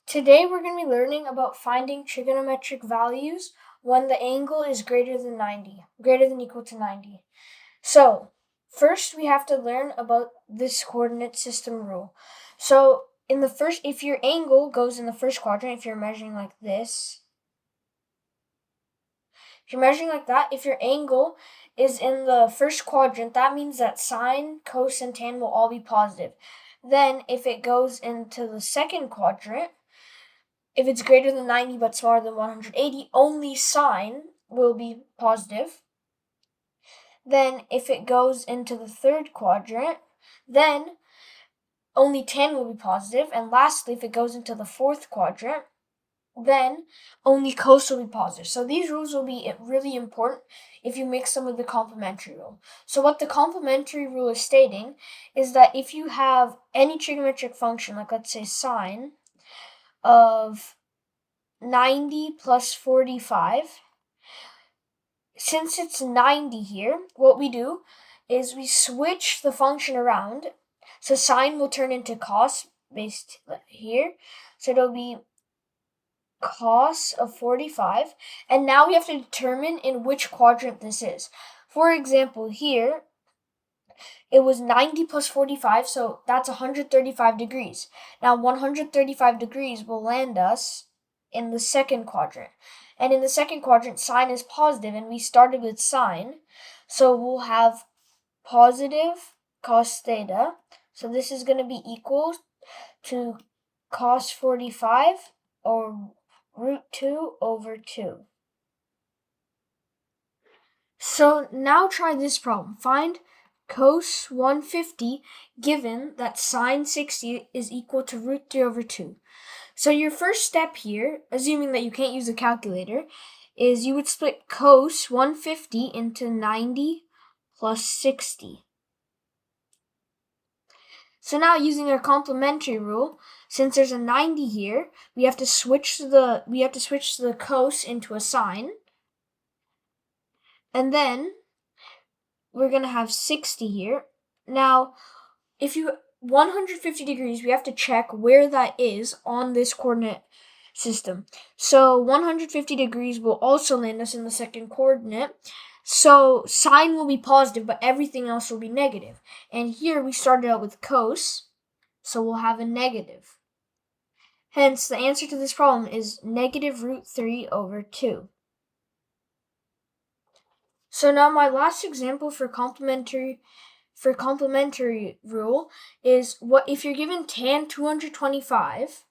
Today we're going to be learning about finding trigonometric values when the angle is greater than equal to 90. So, first we have to learn about this coordinate system rule. So, if your angle goes in the first quadrant, if you're measuring like this, if you're measuring like that, if your angle is in the first quadrant, that means that sine, cos, and tan will all be positive. Then, if it goes into the second quadrant, if it's greater than 90 but smaller than 180, only sine will be positive. Then if it goes into the third quadrant, then only tan will be positive. And lastly, if it goes into the fourth quadrant, then only cos will be positive. So these rules will be really important if you mix them with the complementary rule. So what the complementary rule is stating is that if you have any trigonometric function, like let's say sine of 90 plus 45, since it's 90 here, what we do is we switch the function around. So sine will turn into cos based here. So it'll be cos of 45. And now we have to determine in which quadrant this is. For example, here, it was 90 plus 45, so that's 135 degrees. Now 135 degrees will land us in the second quadrant. And in the second quadrant, sine is positive, and we started with sine. So we'll have positive cos theta. So this is going to be equal to cos 45 or root 2 over 2. So now try this problem. Find cos 150 given that sine 60 is equal to root 3 over 2. So your first step here, assuming that you can't use a calculator, is you would split cos 150 into 90 plus 60. So now using our complementary rule, since there's a 90 here, we have to switch the cos into a sine. And then we're going to have 60 here. Now, if you 150 degrees, we have to check where that is on this coordinate system. So 150 degrees will also land us in the second coordinate. So sine will be positive, but everything else will be negative. And here we started out with cos, so we'll have a negative. Hence, the answer to this problem is negative root 3 over 2. So now my last example for complementary rule is what if you're given tan 225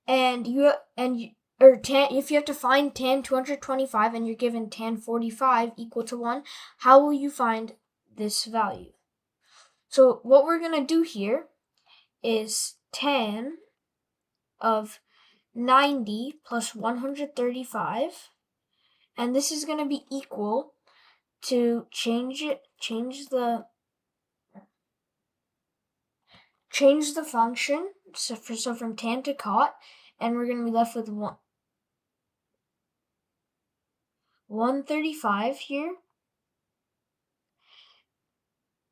if you have to find tan 225 and you're given tan 45 equal to 1, how will you find this value? So what we're going to do here is tan of 90 plus 135, and this is going to be equal to change the function, so from tan to cot, and we're going to be left with 135 here.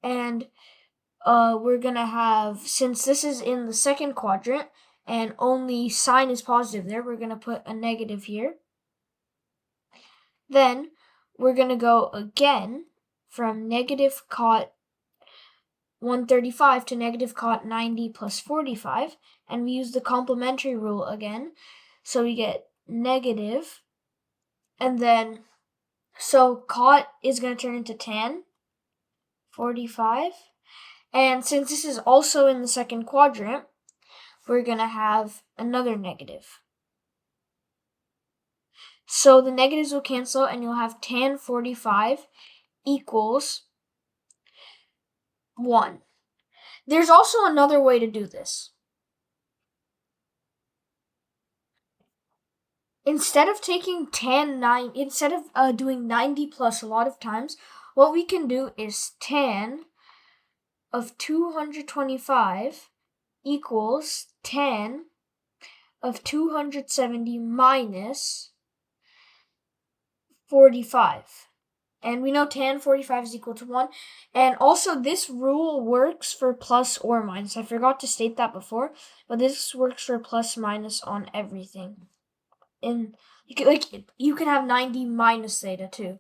And we're going to have, since this is in the second quadrant and only sine is positive there, we're going to put a negative here. Then we're going to go again from negative cot 135 to negative cot 90 plus 45, and we use the complementary rule again. So we get negative, and then, so cot is going to turn into tan 45. And since this is also in the second quadrant, we're going to have another negative. So the negatives will cancel, and you'll have tan 45 equals 1. There's also another way to do this. Instead of taking doing 90 plus a lot of times, what we can do is tan of 225 equals tan of 270 minus 45. And we know tan 45 is equal to 1. And also, this rule works for plus or minus. I forgot to state that before, but this works for plus minus on everything. And you can have 90 minus theta too.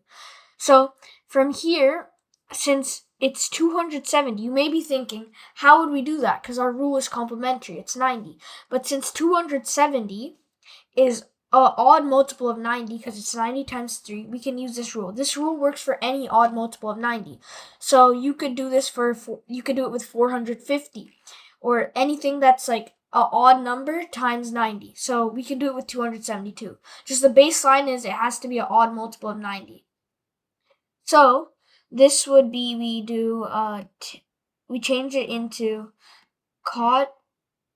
So from here, since it's 270, you may be thinking, how would we do that? Because our rule is complementary, it's 90. But since 270 is an odd multiple of 90, because it's 90 times 3, we can use this rule. This rule works for any odd multiple of 90. So you could do this you could do it with 450, or anything that's like an odd number times 90. So we can do it with 272. Just the baseline is it has to be an odd multiple of 90. So this would be, we change it into cot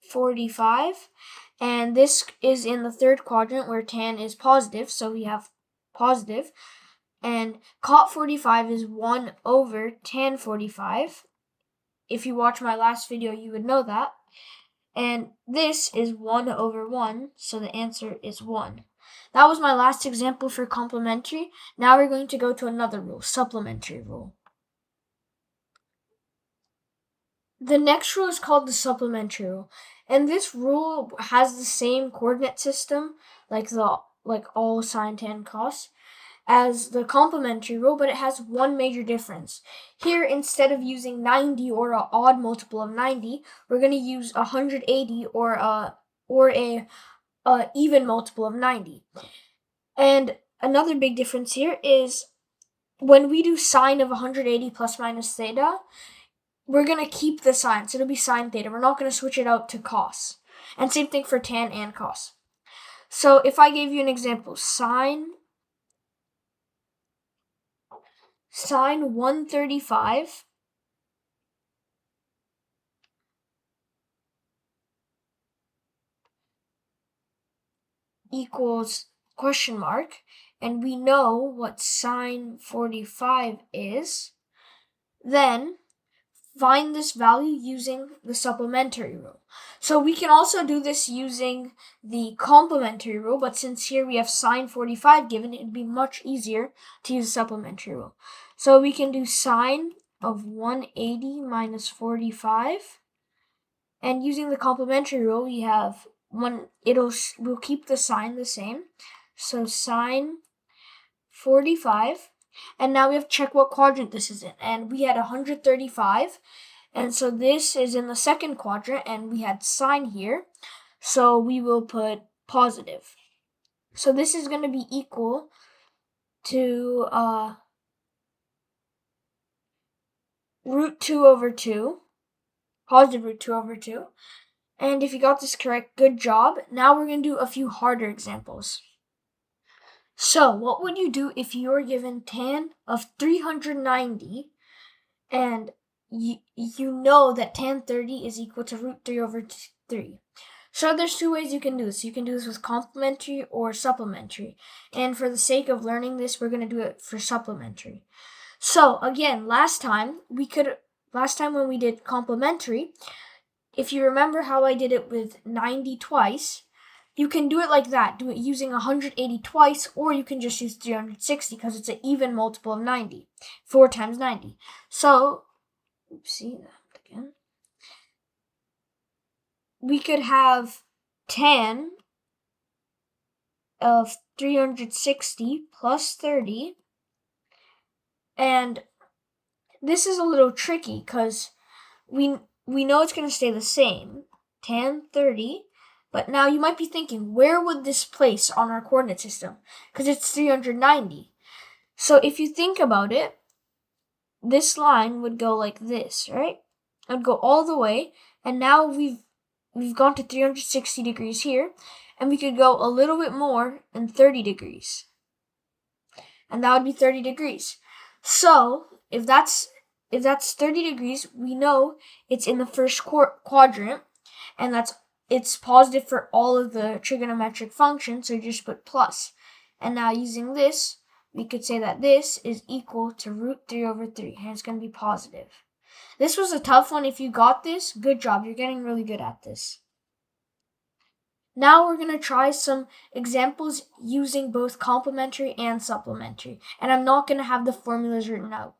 45, and this is in the third quadrant where tan is positive, so we have positive, and cot 45 is 1 over tan 45. If you watch my last video, you would know that. And this is 1 over 1, so the answer is 1. That was my last example for complementary. Now we're going to go to another rule, supplementary rule. The next rule is called the supplementary rule. And this rule has the same coordinate system, like all sine, tan, cos, as the complementary rule, but it has one major difference. Here, instead of using 90 or an odd multiple of 90, we're going to use 180 or a even multiple of 90. And another big difference here is when we do sine of 180 plus minus theta, we're going to keep the sign, so it'll be sine theta. We're not going to switch it out to cos. And same thing for tan and cos. So if I gave you an example, sine 135 equals question mark, and we know what sine 45 is, then find this value using the supplementary rule. So we can also do this using the complementary rule, but since here we have sine 45 given, it'd be much easier to use the supplementary rule. So we can do sine of 180 minus 45, and using the complementary rule, we have we'll keep the sign the same. So sine 45, and now we have to check what quadrant this is in. And we had 135, and so this is in the second quadrant, and we had sine here, so we will put positive. So this is going to be equal to root 2 over 2, positive root 2 over 2. And if you got this correct, good job. Now we're going to do a few harder examples. So what would you do if you were given tan of 390 and you know that tan 30 is equal to root 3 over 3? So there's two ways you can do this. You can do this with complementary or supplementary. And for the sake of learning this, we're going to do it for supplementary. So again, last time when we did complementary, if you remember how I did it with 90 twice, you can do it like that. Do it using 180 twice, or you can just use 360 because it's an even multiple of 90. 4 times 90. So, we could have tan of 360 plus 30. And this is a little tricky because we know it's going to stay the same, tan 30, but now you might be thinking, where would this place on our coordinate system? Because it's 390. So if you think about it, this line would go like this, right? It would go all the way, and now we've gone to 360 degrees here, and we could go a little bit more and 30 degrees. And that would be 30 degrees. So if that's 30 degrees, we know it's in the first quadrant, and it's positive for all of the trigonometric functions, so you just put plus. And now using this, we could say that this is equal to root 3 over 3, and it's going to be positive. This was a tough one. If you got this, good job. You're getting really good at this. Now we're going to try some examples using both complementary and supplementary, and I'm not going to have the formulas written out.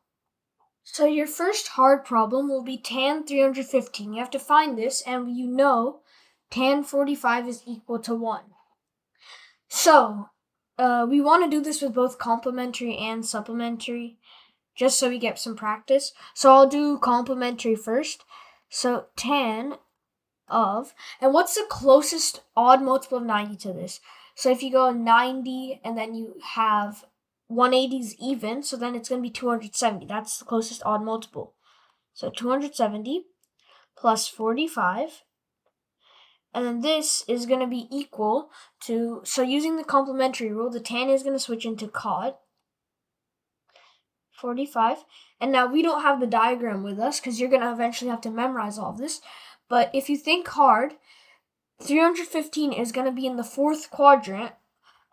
So your first hard problem will be tan 315. You have to find this, and you know tan 45 is equal to 1. So we want to do this with both complementary and supplementary, just so we get some practice. So I'll do complementary first. So tan of, and what's the closest odd multiple of 90 to this? So if you go 90 and then you have 180 is even, so then it's going to be 270. That's the closest odd multiple. So 270 plus 45. And then this is going to be equal to, so using the complementary rule, the tan is going to switch into cot 45. And now we don't have the diagram with us because you're going to eventually have to memorize all of this. But if you think hard, 315 is going to be in the fourth quadrant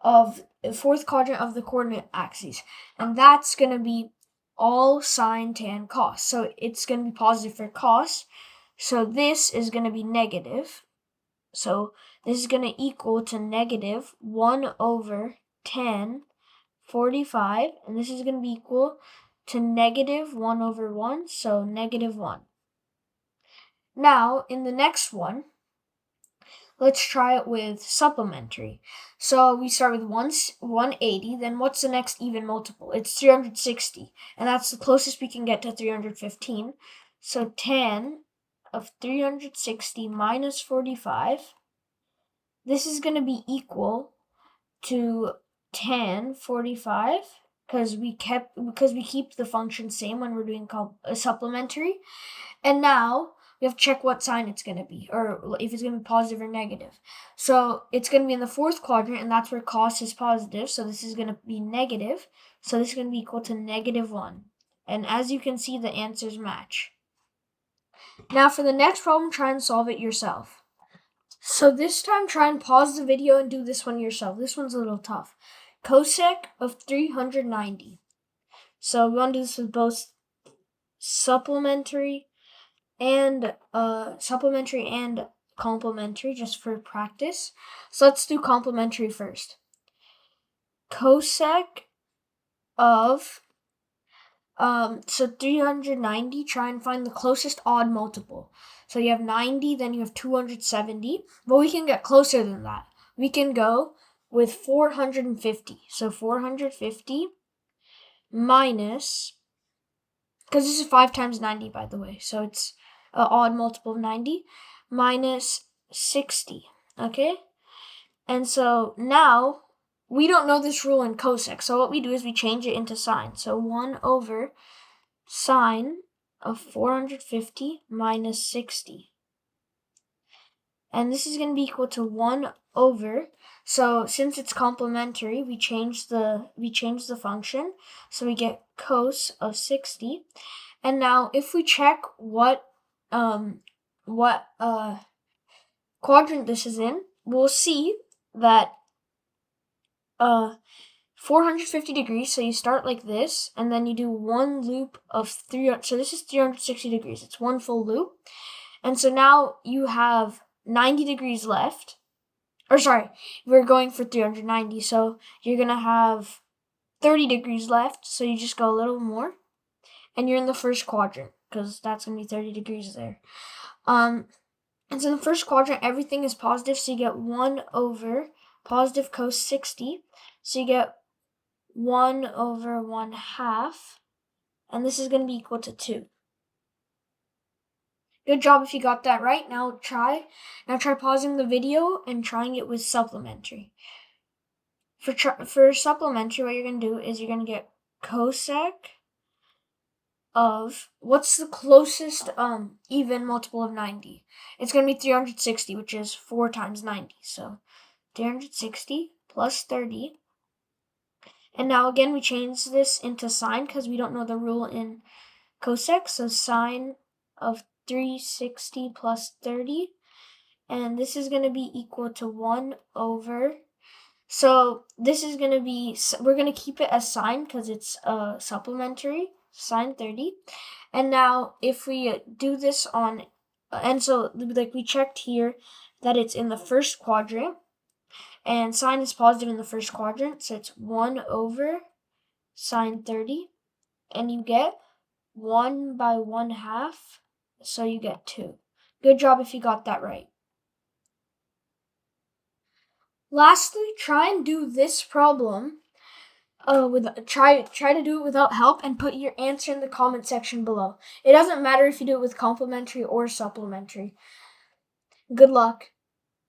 of the coordinate axes. And that's going to be all sine, tan, cos. So it's going to be positive for cos. So this is going to be negative. So this is going to equal to negative 1 over tan 45. And this is going to be equal to negative 1 over 1. So negative 1. Now, in the next one, let's try it with supplementary. So we start with 180, then what's the next even multiple? It's 360, and that's the closest we can get to 315. So tan of 360 minus 45, this is going to be equal to tan 45, because we keep the function same when we're doing supplementary. And now we have to check what sign it's going to be, or if it's going to be positive or negative. So it's going to be in the fourth quadrant, and that's where cos is positive. So this is going to be negative. So this is going to be equal to negative 1. And as you can see, the answers match. Now for the next problem, try and solve it yourself. So this time, try and pause the video and do this one yourself. This one's a little tough. Cosec of 390. So we want to do this with both supplementary and complementary, just for practice. So let's do complementary first. Cosec of 390, try and find the closest odd multiple. So you have 90, then you have 270, but we can get closer than that. We can go with 450. So 450 minus, because this is 5 times 90, by the way, so it's an odd multiple of 90, minus 60, okay? And so now, we don't know this rule in cosec, so what we do is we change it into sine. So 1 over sine of 450 minus 60. And this is going to be equal to 1 over, so since it's complementary, we change the function, so we get cos of 60. And now if we check what quadrant this is in, we'll see that 450 degrees, so you start like this, and then you do one loop of 3, so this is 360 degrees, it's one full loop. And so now you have 90 degrees left, or sorry, we're going for 390, so you're going to have 30 degrees left, so you just go a little more, and you're in the first quadrant, because that's going to be 30 degrees there. And so in the first quadrant, everything is positive, so you get 1 over positive cos 60, so you get 1 over 1/2, and this is going to be equal to 2. Good job if you got that right. Now try pausing the video and trying it with supplementary. For supplementary, what you're going to do is you're going to get cosec of, what's the closest even multiple of 90? It's going to be 360, which is 4 times 90. So 360 plus 30. And now again, we change this into sine because we don't know the rule in cosec. So sine of 360 plus 30. And this is going to be equal to 1 over. So this is going to be, we're going to keep it as sine because it's supplementary, sine 30. And now if we do this on, and so like we checked here, that it's in the first quadrant, and sine is positive in the first quadrant, so it's 1 over sine 30, and you get 1 by 1/2, so you get 2. Good job if you got that right. Lastly, try and do this problem. Try to do it without help and put your answer in the comment section below. It doesn't matter if you do it with complementary or supplementary. Good luck.